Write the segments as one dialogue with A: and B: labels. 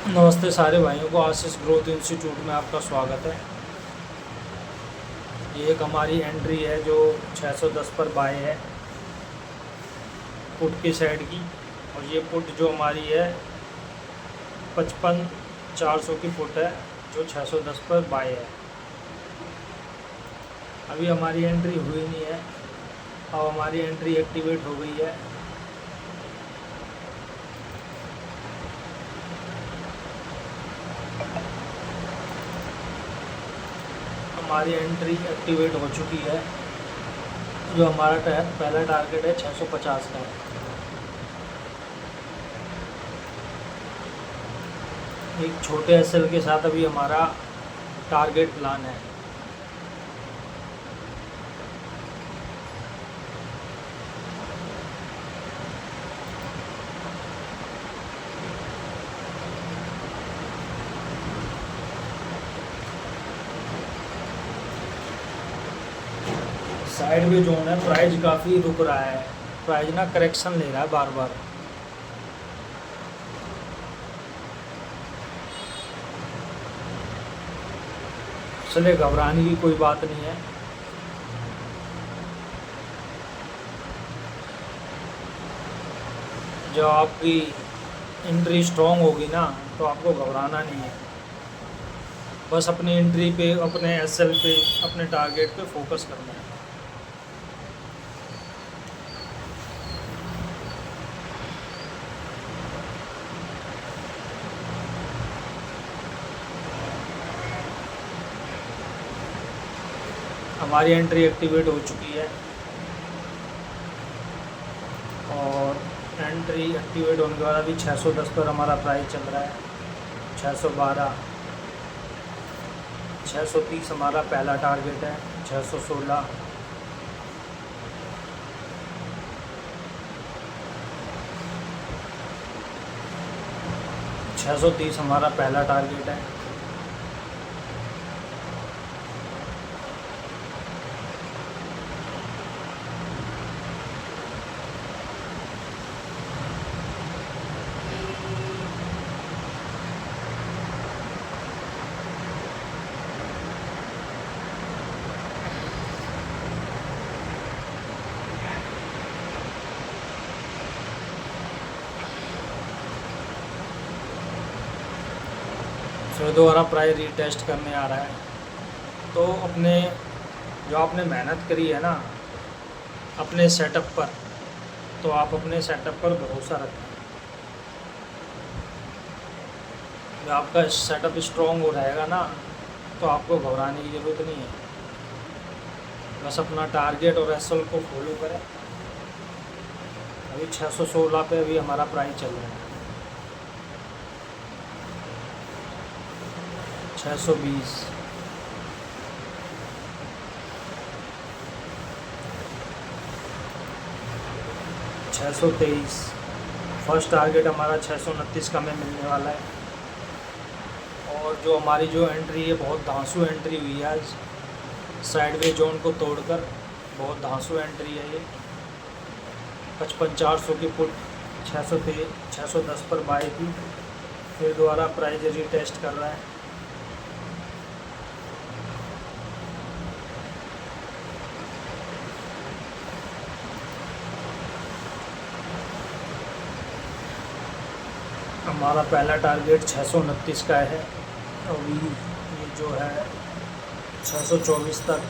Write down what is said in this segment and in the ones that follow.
A: नमस्ते सारे भाइयों को आशीष ग्रोथ इंस्टीट्यूट में आपका स्वागत है। ये एक हमारी एंट्री है जो 610 पर बाय है पुट की साइड की, और ये पुट जो हमारी है 55,400 की पुट है जो 610 पर बाय है। अभी हमारी एंट्री हुई नहीं है, अब हमारी एंट्री एक्टिवेट हो गई है। हमारी एंट्री एक्टिवेट हो चुकी है। जो हमारा पहला टारगेट है 650 का है। एक छोटे एसएल के साथ अभी हमारा टारगेट प्लान है। साइड में जोन है, प्राइस काफ़ी रुक रहा है, प्राइस ना करेक्शन ले रहा है बार बार। चले, घबराने की कोई बात नहीं है। जब आपकी एंट्री स्ट्रॉन्ग होगी ना तो आपको घबराना नहीं है। बस अपनी एंट्री पे, अपने एसएल पे, अपने टारगेट पे फोकस करना है। हमारी एंट्री एक्टिवेट हो चुकी है, और एंट्री एक्टिवेट होने के बाद अभी 610 पर हमारा प्राइस चल रहा है। 612, 630 हमारा पहला टारगेट है। 616, 630 हमारा पहला टारगेट है। 2 प्राइस रीटेस्ट करने आ रहा है। तो अपने जो आपने मेहनत करी है ना अपने सेटअप पर, तो आप अपने सेटअप पर भरोसा रखें। जब आपका सेटअप स्ट्रॉन्ग हो रहेगा ना तो आपको घबराने की ज़रूरत नहीं है। बस अपना टारगेट और एसएल को फॉलो करें। अभी 616 पे अभी हमारा प्राइस चल रहा है। 620, 623, फर्स्ट टारगेट हमारा 629 का में मिलने वाला है। और जो हमारी जो एंट्री है बहुत धांसू एंट्री हुई है आज, साइडवे जोन को तोड़कर बहुत धांसू एंट्री है ये। 55,400 की पुट 610 पर बाई थी, फिर दोबारा प्राइस रीटेस्ट कर रहा है। हमारा पहला टारगेट 629 का है। अभी ये जो है 624 तक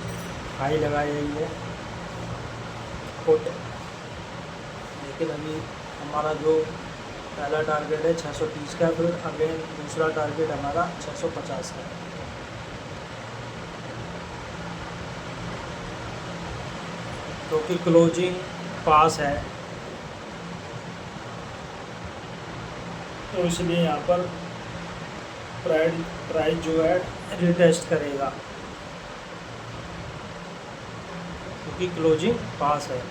A: हाई लगाई गई है पुट, लेकिन अभी हमारा जो पहला टारगेट है 630 का, फिर अगेन दूसरा टारगेट हमारा 650 का है। क्योंकि क्लोजिंग पास है तो इसलिए यहाँ पर प्राइस जो है रिटेस्ट करेगा, क्योंकि क्लोजिंग पास है।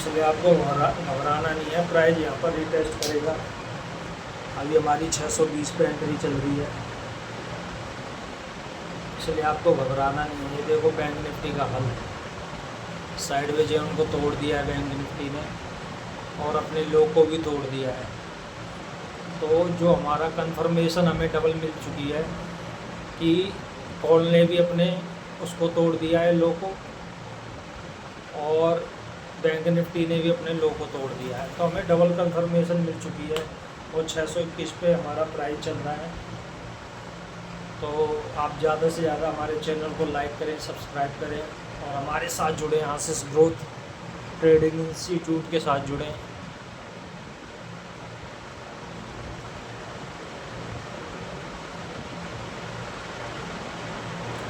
A: इसलिए आपको घबराना नहीं है। प्राइस यहाँ पर रिटेस्ट करेगा। अभी हमारी 620 पे एंट्री चल रही है, इसलिए आपको घबराना नहीं है। ये देखो बैंक निफ्टी का हल, साइडवेज है, उनको तोड़ दिया है बैंक निफ्टी ने और अपने लो को भी तोड़ दिया है। तो जो हमारा कंफर्मेशन हमें डबल मिल चुकी है कि कॉल ने भी अपने उसको तोड़ दिया है लो को, और बैंक निफ्टी ने भी अपने लो को तोड़ दिया है। तो हमें डबल कंफर्मेशन मिल चुकी है और 621 पे हमारा प्राइस चल रहा है। तो आप ज़्यादा से ज़्यादा हमारे चैनल को लाइक करें, सब्सक्राइब करें और हमारे साथ जुड़ें, आशीष ग्रोथ ट्रेडिंग इंस्टीट्यूट के साथ जुड़ें।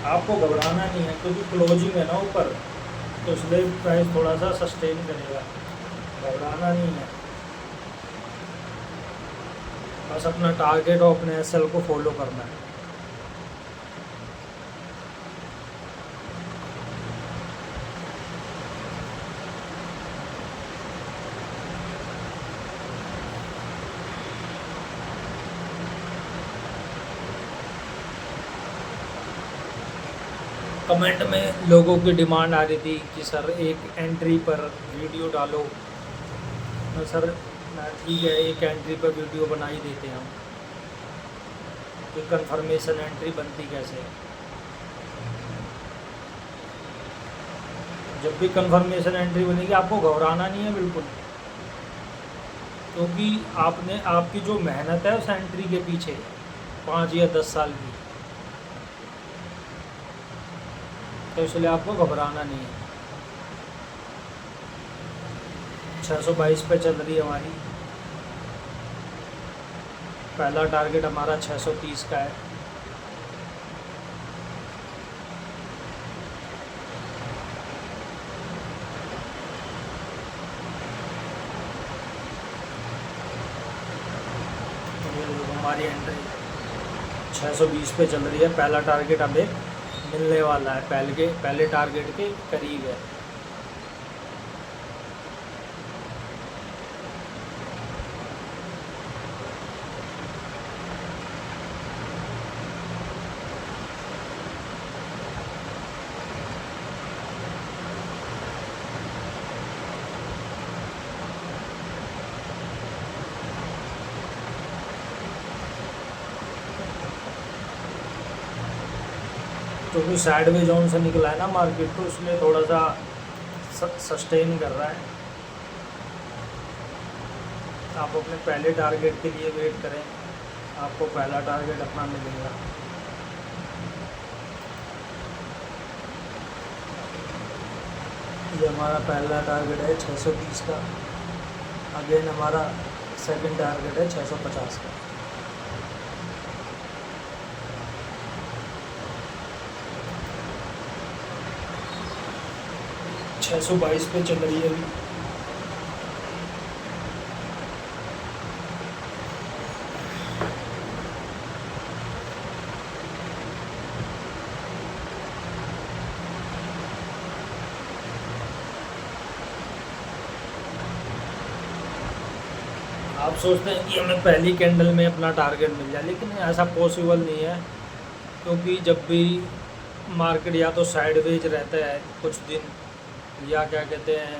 A: आपको घबराना नहीं है क्योंकि क्लोजिंग है ना ऊपर, तो इसलिए प्राइस थोड़ा सा सस्टेन करेगा। घबराना नहीं है, बस अपना टारगेट और अपने एसएल को फॉलो करना है। कमेंट में लोगों की डिमांड आ रही थी कि सर एक एंट्री पर वीडियो डालो। तो सर ठीक है, एक एंट्री पर वीडियो बना ही देते हैं हम। तो कंफर्मेशन एंट्री बनती कैसे है? जब भी कंफर्मेशन एंट्री बनेगी आपको घबराना नहीं है बिल्कुल, क्योंकि आपकी जो मेहनत है उस एंट्री के पीछे 5 या 10 साल की, तो इसलिए आपको घबराना नहीं है। 622 पे चल रही है हमारी। पहला टारगेट हमारा 630 का है। हमारी एंट्री 620 पे चल रही है। पहला टारगेट हमें मिलने वाला है, पहले टारगेट के करीब है। क्योंकि साइडवेज जोन से निकला है ना मार्केट, तो इसलिए थोड़ा सा सस्टेन कर रहा है। आप अपने पहले टारगेट के लिए वेट करें, आपको पहला टारगेट अपना मिलेगा। ये हमारा पहला टारगेट है 630 का। अगेन हमारा सेकंड टारगेट है 650 का। छः 622 पे चल रही है अभी। आप सोचते हैं कि हमें पहली कैंडल में अपना टारगेट मिल जाए, लेकिन ऐसा पॉसिबल नहीं है, क्योंकि जब भी मार्केट या तो साइडवेज रहता है कुछ दिन, या क्या कहते हैं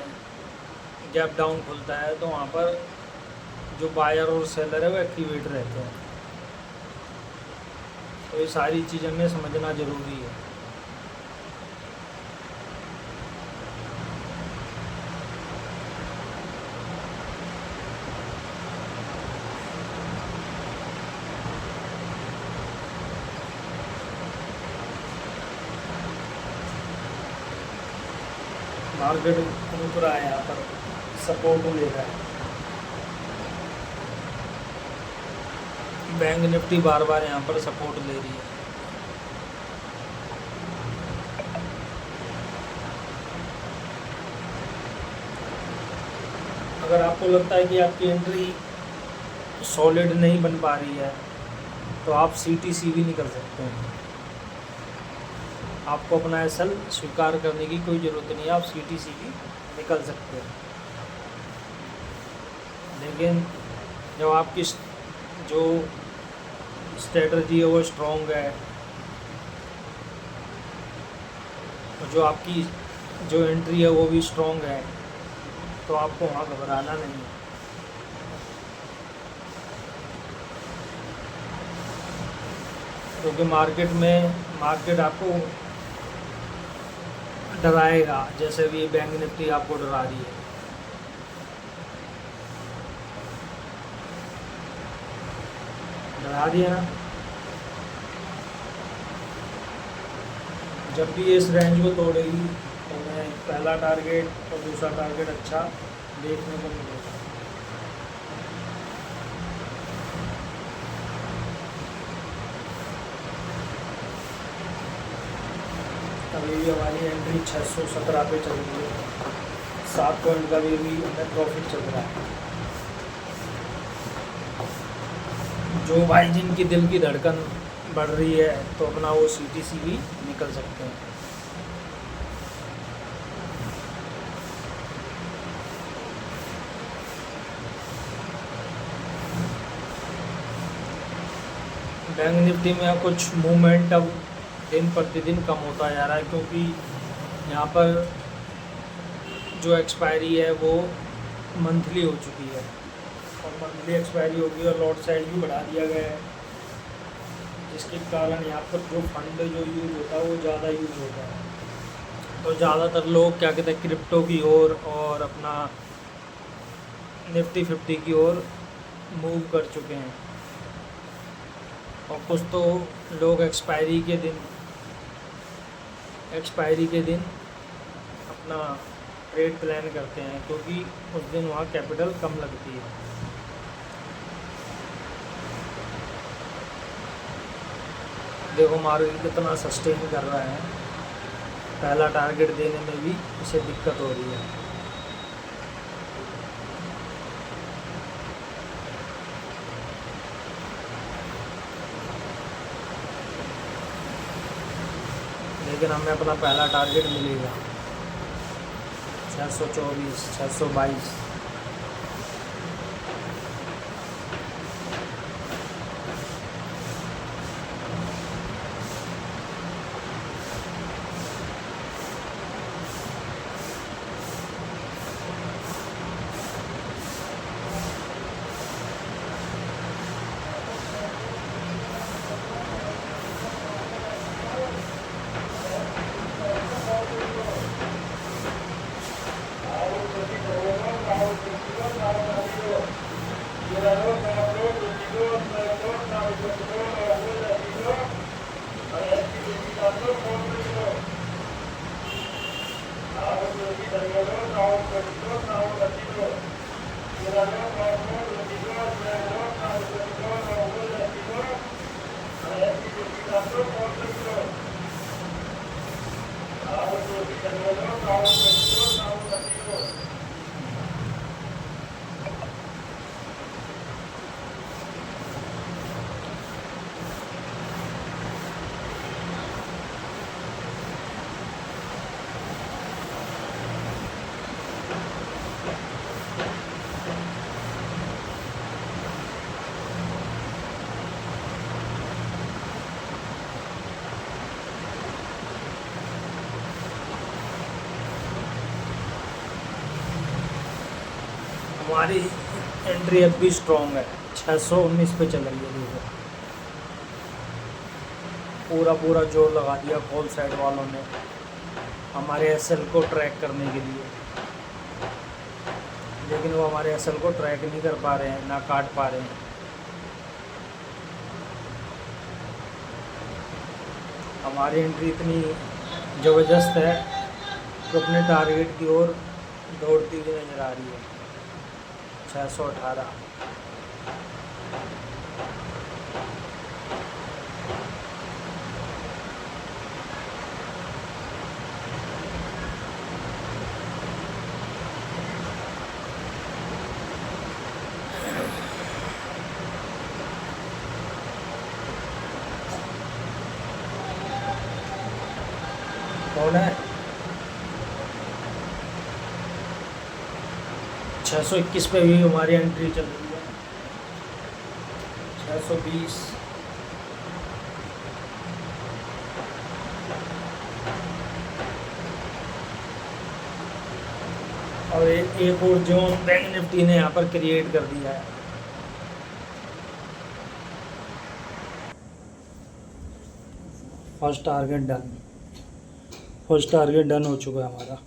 A: गैप डाउन खुलता है, तो वहाँ पर जो बायर और सेलर है वो एक्टिवेट रहते हैं। तो ये सारी चीज़ें हमें समझना ज़रूरी है। मार्केट रुक रहा है, यहाँ पर सपोर्ट ले रहा है। बैंक निफ्टी बार बार यहाँ पर सपोर्ट ले रही है। अगर आपको लगता है कि आपकी एंट्री सॉलिड नहीं बन पा रही है, तो आप CTC भी निकल सकते हैं। आपको अपना एसएल स्वीकार करने की कोई ज़रूरत नहीं है, आप CTC भी निकल सकते हैं। लेकिन जब आपकी जो स्ट्रेटजी है वो स्ट्रॉन्ग है और जो आपकी जो एंट्री है वो भी स्ट्रॉन्ग है, तो आपको वहाँ घबराना नहीं है। क्योंकि मार्केट आपको डराएगा, जैसे भी बैंक निफ्टी आपको डरा रही है। डरा दिया ना। जब भी इस रेंज को तोड़ेगी तो मैं पहला टारगेट और दूसरा टारगेट अच्छा देखने को मिलेगा। अभी भी हमारी एंट्री 617 पे चल रही है, 7 पॉइंट का भी हमें प्रॉफिट चल रहा है। जो भाई जिनकी दिल की धड़कन बढ़ रही है तो अपना वो CTC भी निकल सकते हैं। बैंक निफ्टी में कुछ मूवमेंट अब दिन प्रतिदिन कम होता जा रहा है, क्योंकि यहाँ पर जो एक्सपायरी है वो मंथली हो चुकी है और मंथली एक्सपायरी होगी और लॉट साइज भी बढ़ा दिया गया है, जिसके कारण यहाँ पर जो फंड जो यूज़ होता है वो ज़्यादा यूज़ होता है। तो ज़्यादातर लोग क्या कहते हैं क्रिप्टो की ओर और अपना निफ्टी 50 की ओर मूव कर चुके हैं। और कुछ तो लोग एक्सपायरी के दिन अपना ट्रेड प्लान करते हैं, क्योंकि उस दिन वहाँ कैपिटल कम लगती है। देखो मार्केट कितना सस्टेन कर रहा है, पहला टारगेट देने में भी इसे दिक्कत हो रही है। लेकिन हमें अपना पहला टारगेट मिलेगा 624, 622। हमारी एंट्री अब भी स्ट्रॉन्ग है, 619 पे चल रही है। देखो पूरा जोर लगा दिया कॉल साइड वालों ने हमारे SL को ट्रैक करने के लिए, लेकिन वो हमारे SL को ट्रैक नहीं कर पा रहे हैं, ना काट पा रहे हैं। हमारी एंट्री इतनी ज़बरदस्त है तो अपने टारगेट की ओर दौड़ती हुई नज़र आ रही है। 618। कौन है? 621 पे भी हमारी एंट्री चल रही है। 620, और एक और जोन बैंक निफ्टी ने यहाँ पर क्रिएट कर दिया है। फर्स्ट टारगेट डन हो चुका है हमारा।